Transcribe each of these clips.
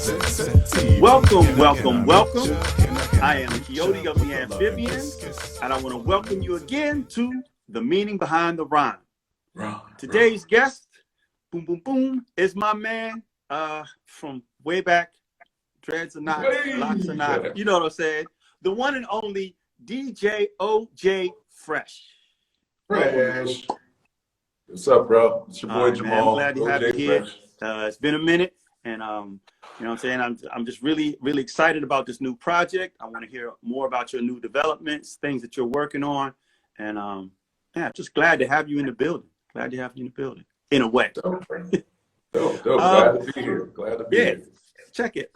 Welcome, welcome, welcome. I am Coyote of the Amphbns, and I want to welcome you again to The Meaning Behind the Rhyme. Today's guest, boom, boom, boom, is my man from way back, dreads or not, locks or not, you know what I'm saying? The one and only DJ OH Freshhh. Fresh. What's up, bro? It's your boy Jamal. I'm glad to have you here. It's been a minute, and you know what I'm saying? I'm just really excited about this new project. I want to hear more about your new developments, things that you're working on, and yeah, just glad to have you in the building. Glad to have you in the building, in a way. Dope. Glad to be here. Glad to be here. Check it.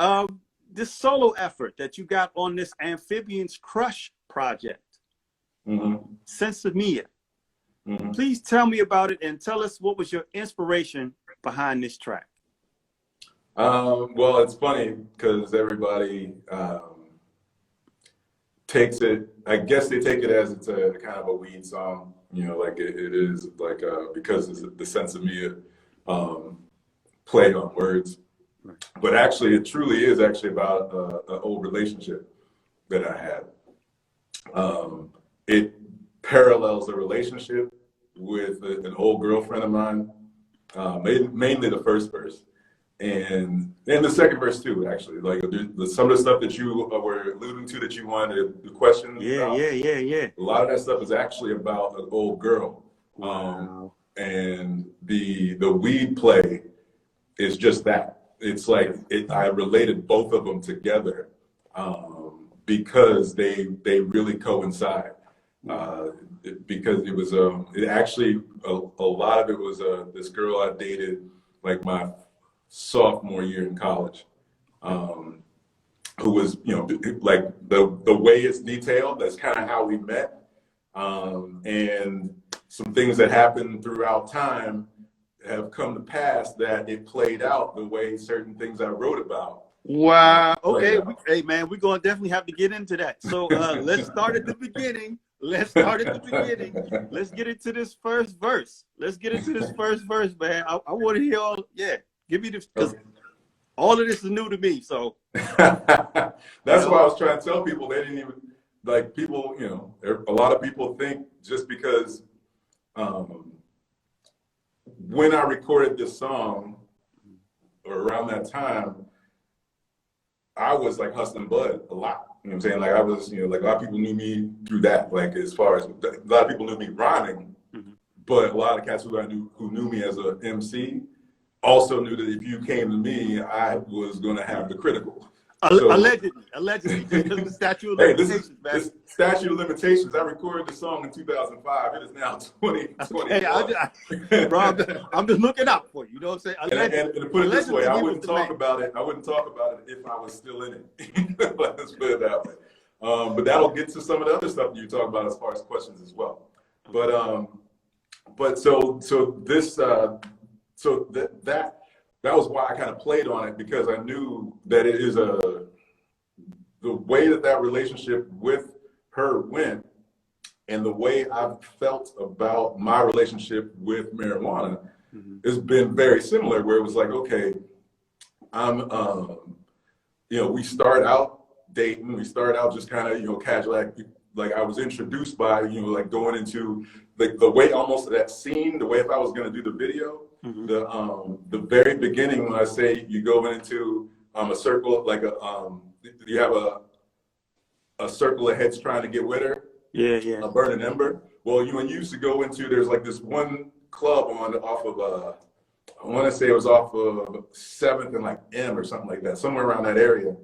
This solo effort that you got on this Amphbns Crush project, Senci Mia. Please tell me about it and tell us what was your inspiration behind this track. Well, it's funny because everybody takes it, I guess they take it as it's a kind of a weed song, you know, like it is like because it's the Senci Mia play on words. But actually, it truly is actually about an old relationship that I had. It parallels a relationship with an old girlfriend of mine, mainly the first verse, and the second verse too. Actually, like some of the stuff that you were alluding to that you wanted the question. Yeah. A lot of that stuff is actually about an old girl. Wow. And the weed play is just that. It's like I related both of them together because they really coincide. Because it was it actually a lot of it was this girl I dated like my sophomore year in college, who was, you know, like the way it's detailed, that's kind of how we met, and some things that happened throughout time have come to pass that it played out the way certain things I wrote about. Wow. Okay. Hey, man, we're going to definitely have to get into that. So let's start at the beginning. Let's get into this first verse. Man. I want to hear all, give me the, because all of this is new to me. So that's why I was trying to tell people. They didn't even, like, people, you know, a lot of people think just because when I recorded this song, or around that time, I was like hustling bud a lot. You know what I'm saying? Like I was, you know, like a lot of people knew me through that. Like as far as a lot of people knew me rhyming, but a lot of cats who knew me as a MC also knew that if you came to me, I was going to have the critical. So, allegedly, because of the statute of limitations, man. This statute of limitations. I recorded the song in 2005. It is now 2020. Hey, bro, I'm just looking out for you. You know what I'm saying? And to put it this way, I wouldn't talk about it if I was still in it. Let's put it that way. But that'll get to some of the other stuff that you talk about as far as questions as well. But so that was why I kind of played on it, because I knew that it is the way that relationship with her went, and the way I've felt about my relationship with marijuana has been very similar, where it was like, okay, I'm, you know, we start out dating, we start out just kind of, you know, casual, like I was introduced by, you know, like going into the way almost that scene, the way if I was going to do the video, the very beginning when I say you go into a circle, like you have a circle of heads trying to get with her, a burning ember. Well, when you used to go into, there's like this one club off of I want to say it was off of 7th and like M or something like that, somewhere around that area.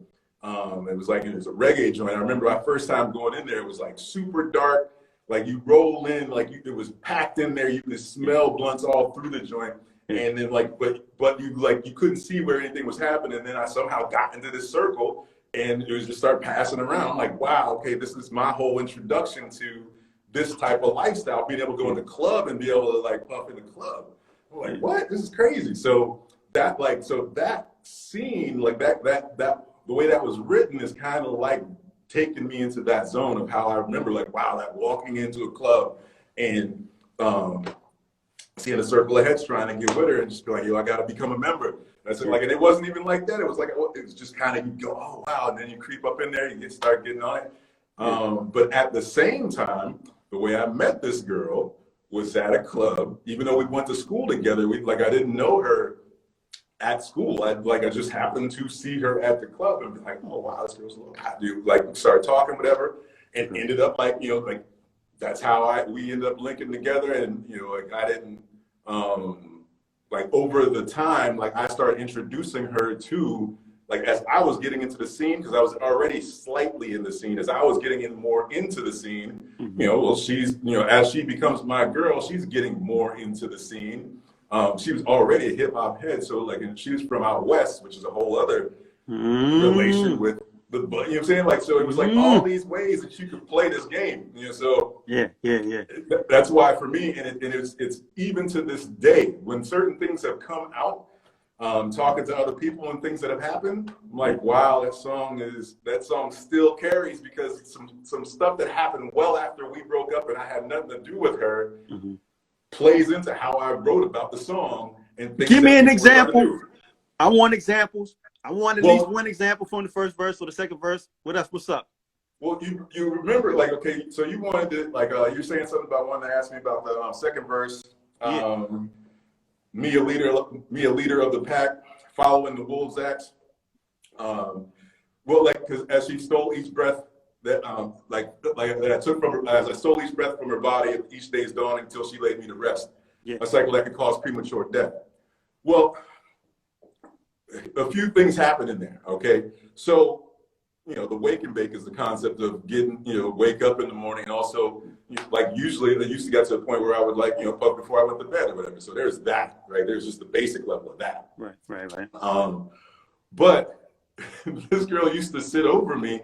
It was a reggae joint. I remember my first time going in there, it was like super dark. Like you roll in, like it was packed in there. You could smell blunts all through the joint, and then but you couldn't see where anything was happening. And then I somehow got into this circle, and it was just start passing around. I'm like, wow, okay, this is my whole introduction to this type of lifestyle. Being able to go in the club and be able to like puff in the club. I'm like, what? This is crazy. So that scene, like that the way that was written is kind of like taking me into that zone of how I remember, like, wow, like walking into a club and seeing a circle of heads trying to get with her and just be like, yo, I got to become a member. And so, like, and it wasn't even like that. It was like, it was just kind of, you go, oh, wow. And then you creep up in there, you start getting on it. But at the same time, the way I met this girl was at a club. Even though we went to school together, I didn't know her at school. I just happened to see her at the club and be like, oh, wow, this girl's a little hot dude. Like, start talking, whatever. And ended up that's how we ended up linking together. And, I didn't, over the time, I started introducing her to, as I was getting into the scene, because I was already slightly in the scene, as I was getting more into the scene, she's, as she becomes my girl, she's getting more into the scene. She was already a hip hop head. So and she was from out West, which is a whole other relation with the, you know what I'm saying? So it was all these ways that you could play this game, so yeah. That's why for me, and it's even to this day, when certain things have come out, talking to other people and things that have happened, I'm like, wow, that song still carries, because some stuff that happened well after we broke up and I had nothing to do with her plays into how I wrote about the song. And give me an example. I want examples. I want at least one example from the first verse or the second verse. What's up? Well, you remember, okay, so you wanted to, you're saying something about wanting to ask me about the second verse. Me a leader of the pack, following the wolves' acts. Because as she stole each breath that that I took from her, as I stole each breath from her body, each day's dawn until she laid me to rest. Yeah. A cycle that could cause premature death. Well, a few things happen in there. Okay, so the wake and bake is the concept of getting, wake up in the morning, and also usually they used to get to a point where I would puff before I went to bed or whatever. So there's that, right? There's just the basic level of that. Right. But this girl used to sit over me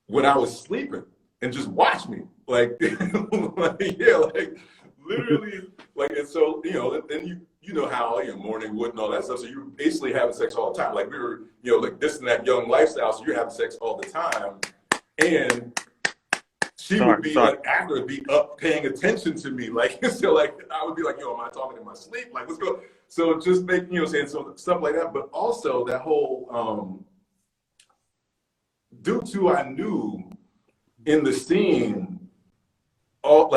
when I was sleeping and just watch me, literally, and so then you know how morning wood and all that stuff. So you're basically having sex all the time. We were this and that young lifestyle. So you're having sex all the time, and she would be after it be up paying attention to me, so I would be like, yo, am I talking in my sleep? Let's go. So just making saying so stuff like that, but also that whole due to I knew in the scene all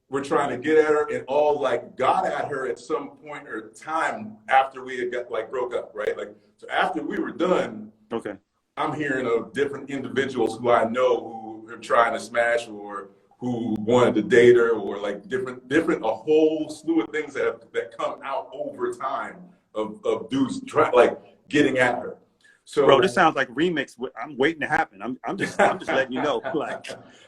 we're trying to get at her, and all got at her at some point or time after we had got broke up, right? So after we were done, okay, I'm hearing of different individuals who I know who are trying to smash or who wanted to date her, or different a whole slew of things that come out over time of dudes getting at her. So, bro, this sounds like a remix. I'm waiting to happen. I'm just letting you know.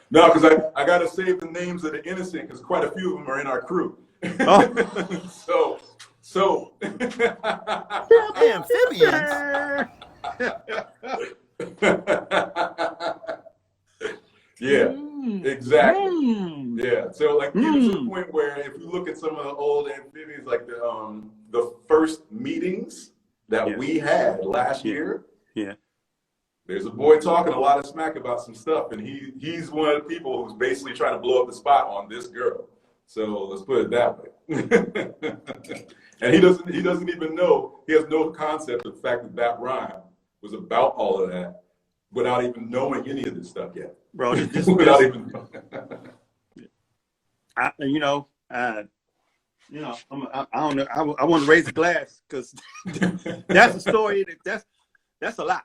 No, because I got to save the names of the innocent, because quite a few of them are in our crew. Oh. so. Amphbns. Yeah, exactly. Yeah, so even to the point where if you look at some of the old Amphbns, the first meetings that we had last year. Yeah. There's a boy talking a lot of smack about some stuff, and he's one of the people who's basically trying to blow up the spot on this girl. So let's put it that way. And he doesn't even know, he has no concept of the fact that rhyme was about all of that without even knowing any of this stuff yet. Bro, without even I don't know. I want to raise a glass, because that's a story that's a lot.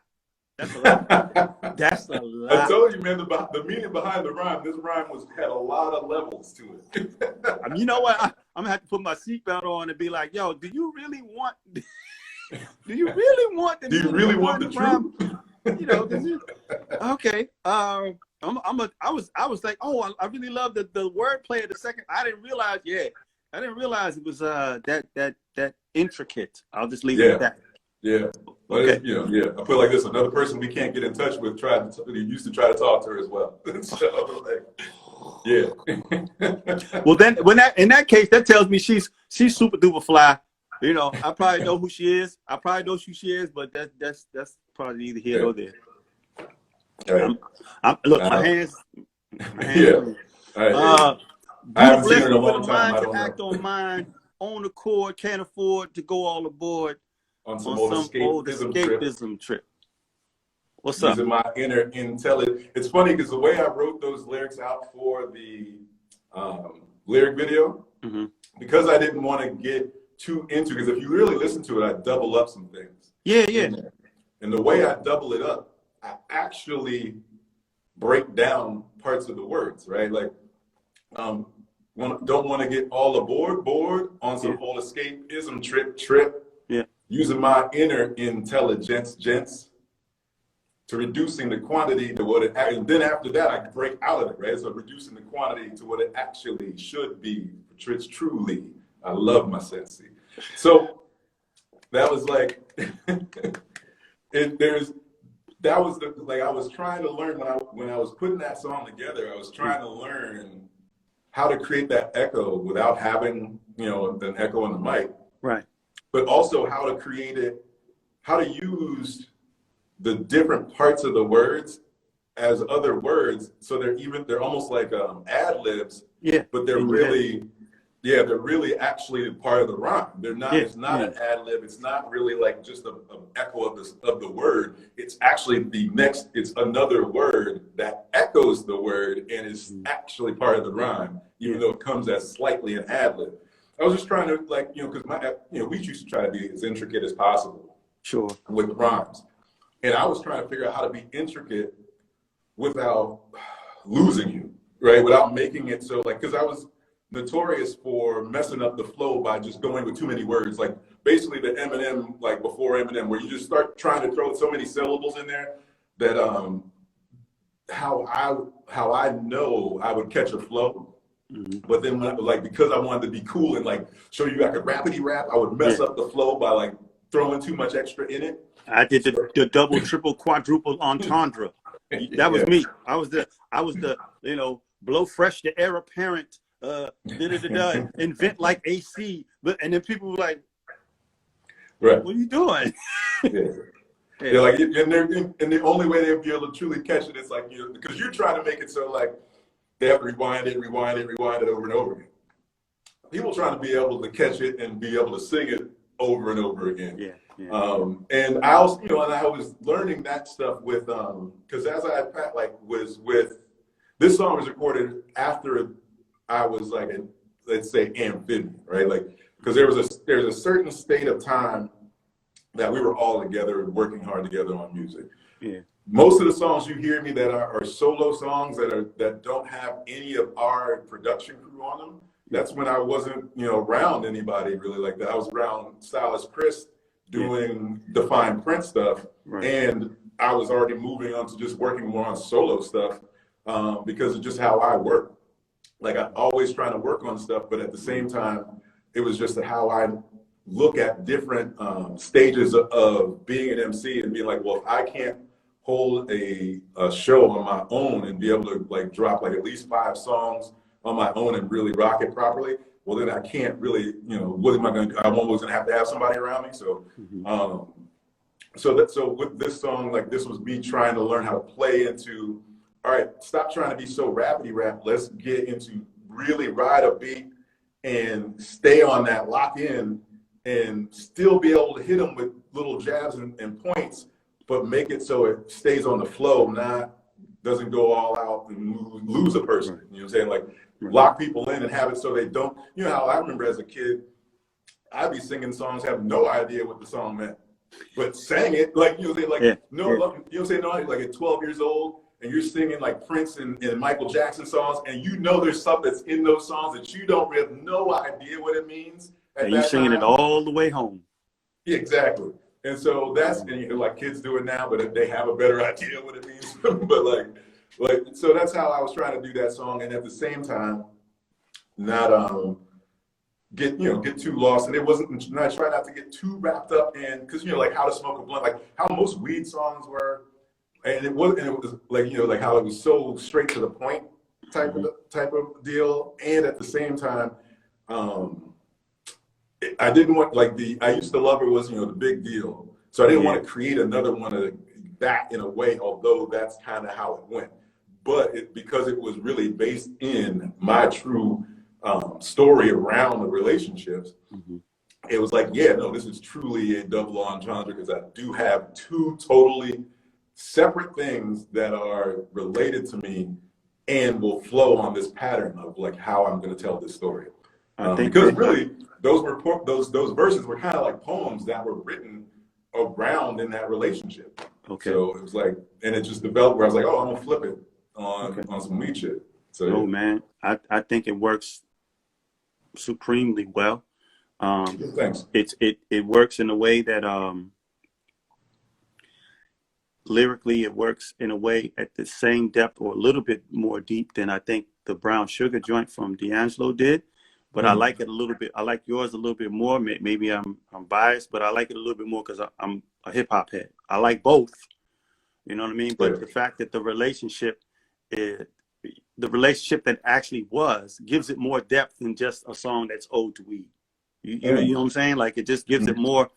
That's a lot. That's a lot. I told you, man, the meaning behind the rhyme. This rhyme had a lot of levels to it. You know what? I'm gonna have to put my seatbelt on and be like, "Yo, do you really want? Do you really want the truth? Okay. I was like, oh, I really love the wordplay of the second. I didn't realize it was that intricate. I'll just leave it at that. Yeah. Okay. I put it like this: another person we can't get in touch with used to try to talk to her as well. So, yeah. Well, then in that case, that tells me she's super duper fly. I probably know who she is. I probably know who she is, but that's probably neither here nor there. Right. Look, my hands. Yeah. I haven't seen her in a long time. I don't know. Act on mine. own accord can't afford to go all aboard on some old escapism trip. What's up? Using my inner intelligence. It's funny because the way I wrote those lyrics out for the lyric video, because I didn't want to get too into, because if you really listen to it, I double up some things. Yeah, yeah. And the way I double it up, I actually break down parts of the words, right? Like, don't want to get all board on some whole escapism trip. Yeah. Using my inner intelligence, gents, to reducing the quantity to what it, and then after that, I break out of it, right? So reducing the quantity to what it actually should be. It's truly, I love my Senci. So that was like, that was the, like, I was trying to learn when I was putting that song together, I was trying to learn how to create that echo without having, an echo on the mic. Right. But also how to create it, how to use the different parts of the words as other words. So they're almost like ad libs. Yeah. But they're really actually part of the rhyme. They're not, it's not an ad lib. It's not really like just an echo of the word. It's actually it's another word that echoes the word and is actually part of the rhyme, even though it comes as slightly an ad lib. I was just trying to, like, because we used to try to be as intricate as possible. Sure. With rhymes. And I was trying to figure out how to be intricate without losing you, right? Without making it so, like, because I was notorious for messing up the flow by just going with too many words. Like, basically the Eminem, like before Eminem, where you just start trying to throw so many syllables in there that how I know I would catch a flow. But then because I wanted to be cool and like show you I could rapidy rap, I would mess up the flow by like throwing too much extra in it. I did the double, triple, quadruple entendre. That was me. I was the blow fresh the heir apparent, invent like AC. And then people were like, right, what are you doing? Yeah, like, and the only way they'll be able to truly catch it is like, because you're trying to make it so like they have to rewind it over and over again. People trying to be able to catch it and be able to sing it over and over again. Yeah. And I was, and I was learning that stuff with, because as I was with, this song was recorded after I was like, let's say Amphbn, right? Like, because there's a certain state of time that we were all together and working hard together on music. Yeah. Most of the songs you hear me that are solo songs that don't have any of our production crew on them. That's when I wasn't, around anybody really like that. I was around Stylist Chris doing the fine print stuff, and I was already moving on to just working more on solo stuff because of just how I work. Like, I'm always trying to work on stuff, but at the same time, it was just how I look at different stages of being an MC and being like, well, if I can't hold a show on my own and be able to like drop like at least 5 songs on my own and really rock it properly, well, then I can't really, what am I going to do? I'm always going to have somebody around me. So, so with this song, like, this was me trying to learn how to play into, all right, stop trying to be so rapidy rap. Let's get into really ride a beat and stay on that, lock in, and still be able to hit them with little jabs and points, but make it so it stays on the flow, doesn't go all out and lose a person. You know what I'm saying? Like, lock people in and have it so they don't, how I remember as a kid, I'd be singing songs, have no idea what the song meant, but sang it, like, like at 12 years old, and you're singing like Prince and Michael Jackson songs, and there's stuff that's in those songs that you don't have no idea what it means. And you're singing it all the way home. Yeah, exactly. And so that's, and like kids do it now, but they have a better idea what it means. But like, so that's how I was trying to do that song. And at the same time, not get too lost. And I try not to get too wrapped up in, because, like How to Smoke a Blunt, like how most weed songs were. And it was like, like how it was so straight to the point type of deal. And at the same time, I didn't want, like, I Used to Love Her was, the big deal. So I didn't want to create another one of that in a way, although that's kind of how it went. But because it was really based in my true story around the relationships, Mm-hmm. it was like, yeah, no, this is truly a double entendre because I do have two totally separate things that are related to me and will flow on this pattern of like how I'm going to tell this story. Because really, those verses were kind of like poems that were written around in that relationship. Okay. So it was like, and it just developed where I was like, oh, I'm gonna flip it on some weed shit. So oh man, I think it works supremely well. Thanks. It works in a way that lyrically it works in a way at the same depth or a little bit more deep than I think the Brown Sugar joint from D'Angelo did. But I like it a little bit. I like yours a little bit more. Maybe I'm biased, but I like it a little bit more because I'm a hip hop head. I like both. You know what I mean? But the fact that the relationship that actually gives it more depth than just a song that's ode to weed. You know what I'm saying? Like it just gives it more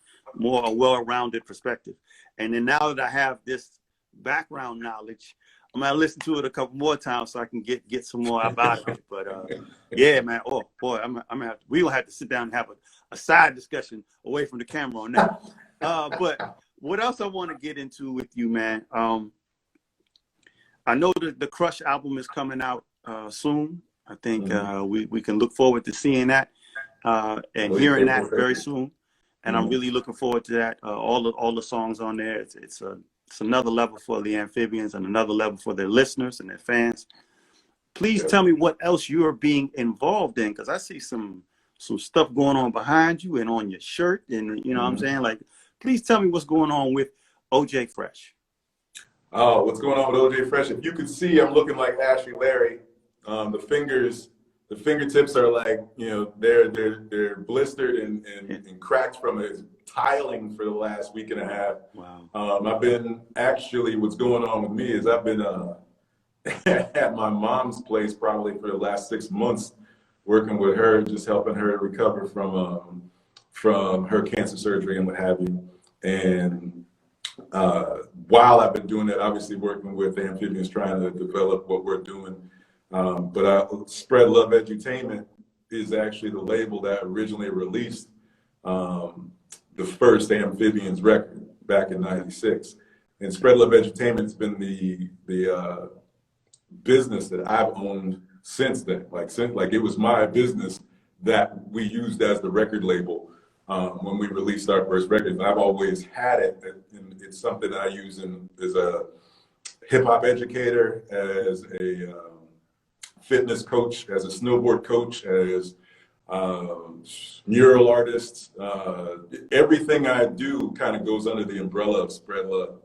a well-rounded perspective. And then now that I have this background knowledge, I'm gonna listen to it a couple more times so I can get some more about it. But yeah, man. Oh boy, we will have to sit down and have a side discussion away from the camera on that. But what else I want to get into with you, man? I know that the Crush album is coming out soon. I think we can look forward to seeing that and hearing that very soon. And I'm really looking forward to that. All the songs on there. It's another level for the Amphbns and another level for their listeners and their fans. Please tell me what else you're being involved in, because I see some stuff going on behind you and on your shirt, and you know what I'm saying. Like, please tell me what's going on with OJ Freshhh. Oh, what's going on with OJ Freshhh? If you could see, I'm looking like Ashley Larry. The fingertips are like, you know, they're blistered and cracked from it. Tiling for the last week and a half. Wow. I've been what's going on with me is I've been at my mom's place probably for the last 6 months, working with her, just helping her recover from her cancer surgery and what have you. And while I've been doing that, obviously working with Amphbns, trying to develop what we're doing. But Spread Love Edutainment is actually the label that originally released the first Amphbns record back in '96. And Spread Love Edutainment has been the business that I've owned since then. Like it was my business that we used as the record label when we released our first record. I've always had it, and it's something that I use as a hip hop educator, as a fitness coach, as a snowboard coach, as mural artists. Everything I do kind of goes under the umbrella of Spread Love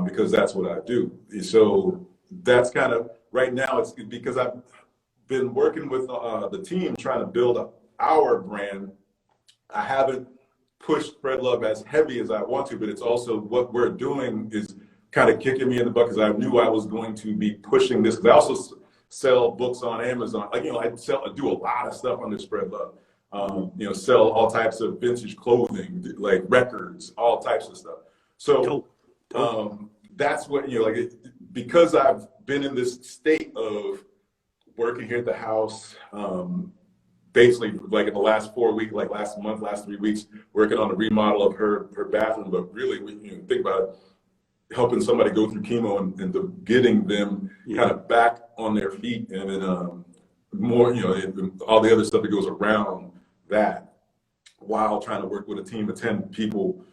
because that's what I do. So that's kind of right now. It's because I've been working with the team trying to build our brand. I haven't pushed Spread Love as heavy as I want to, but it's also what we're doing is kind of kicking me in the butt because I knew I was going to be pushing this. Because I also sell books on Amazon. Like, you know, I do a lot of stuff under Spread Love. You know, sell all types of vintage clothing, like records, all types of stuff. So that's what, you know, like because I've been in this state of working here at the house, basically like in the last 4 weeks, like last month, last 3 weeks, working on the remodel of her bathroom. But really, when you think about it, helping somebody go through chemo and getting them kind of back on their feet, and then more, you know, all the other stuff that goes around that, while trying to work with a team of 10 people,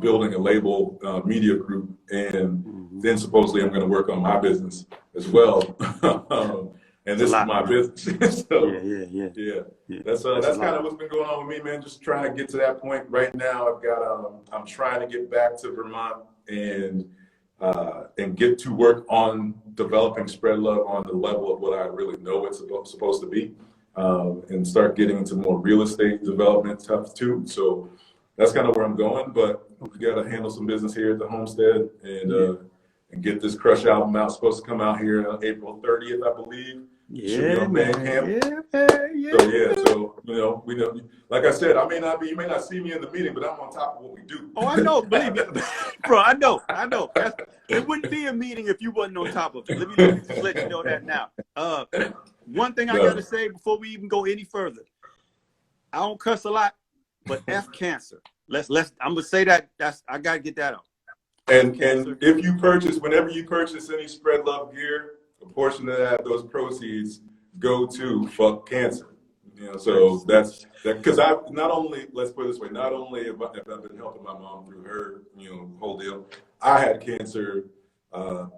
building a label, media group, and then supposedly I'm going to work on my business as well. And this is my business. So, yeah. That's kind of what's been going on with me, man. Just trying to get to that point. Right now, I'm trying to get back to Vermont and get to work on developing Spread Love on the level of what I really know it's supposed to be, and start getting into more real estate development stuff too. So that's kind of where I'm going. But we got to handle some business here at the homestead and get this Crush album out. It's supposed to come out here on April 30th, I believe. Should be on BANDCAMP. Yeah. So yeah, so we know. Like I said, you may not see me in the meeting, but I'm on top of what we do. Oh, I know. Believe me, bro. I know. It wouldn't be a meeting if you wasn't on top of it. Let me just let you know that now. One thing I gotta say before we even go any further, I don't cuss a lot, but F cancer. I'm gonna say that. I gotta get that out. And if you whenever you purchase any Spread Love gear, a portion of those proceeds go to fuck cancer. So that's that, because let's put it this way, not only have I been helping my mom through her, whole deal. I had cancer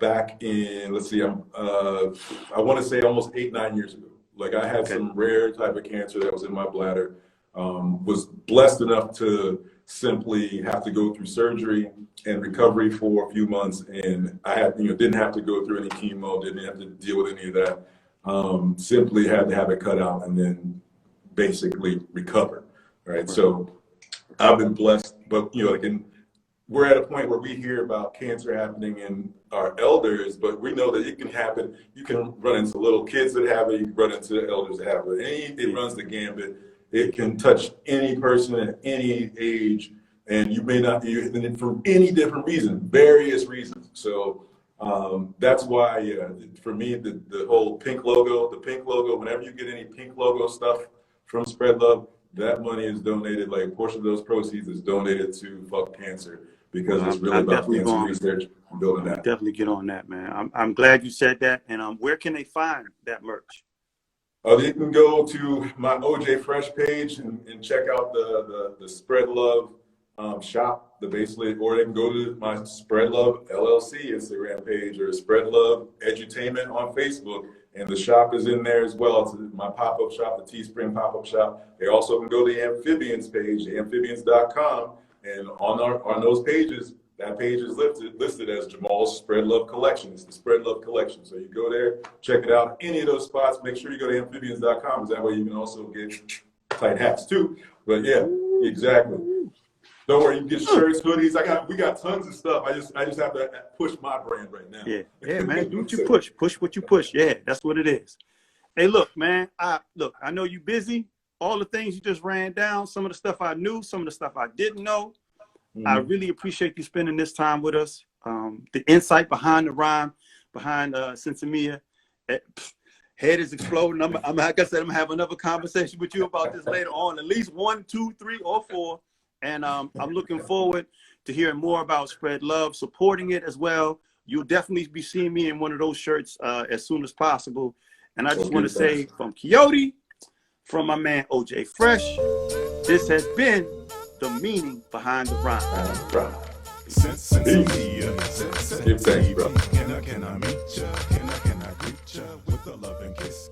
back in, I want to say almost 8-9 years ago. Like I had some rare type of cancer that was in my bladder. Was blessed enough to simply have to go through surgery and recovery for a few months, and I had didn't have to go through any chemo, didn't have to deal with any of that. Simply had to have it cut out and then basically recover, right? So I've been blessed, but we're at a point where we hear about cancer happening in our elders, but we know that it can happen. You can run into little kids that have it, you can run into the elders that have it. It runs the gambit. It can touch any person at any age, and you may not be for any different reason, various reasons. So that's why, for me, the whole pink logo, whenever you get any pink logo stuff from Spread Love, that money is donated, like a portion of those proceeds is donated to Fuck Cancer, because it's really about cancer research and building that. Definitely get on that, man. I'm glad you said that. And where can they find that merch? They can go to my OJ Freshhh page and check out the Spread Love shop, or they can go to my Spread Love LLC Instagram page, or Spread Love Edutainment on Facebook, and the shop is in there as well. It's my pop-up shop, the Teespring pop-up shop. They also can go to the Amphbns page, amphbns.com, and on those pages, that page is listed as Jamal's Spread Love Collection. It's the Spread Love Collection. So you go there, check it out. Any of those spots, make sure you go to amphbns.com, because that way you can also get tight hats too. But yeah, exactly. Don't worry, you can get shirts, hoodies. We got tons of stuff. I just have to push my brand right now. Yeah, man. Do what you push. Push what you push. Yeah, that's what it is. Hey, look, man. I know you're busy. All the things you just ran down, some of the stuff I knew, some of the stuff I didn't know. I really appreciate you spending this time with us. The insight behind the rhyme, behind Senci Mia. Head is exploding. Like I said, I'm gonna have another conversation with you about this later on, at least 1, 2, 3, or 4. And I'm looking forward to hearing more about Spread Love, supporting it as well. You'll definitely be seeing me in one of those shirts as soon as possible. And I just want to say, from Coyote, from my man OJ Freshhh, this has been The Meaning Behind the Rhyme. Senci Mia, Thanks, bro. Can I meet ya? Can I greet ya with a loving kiss?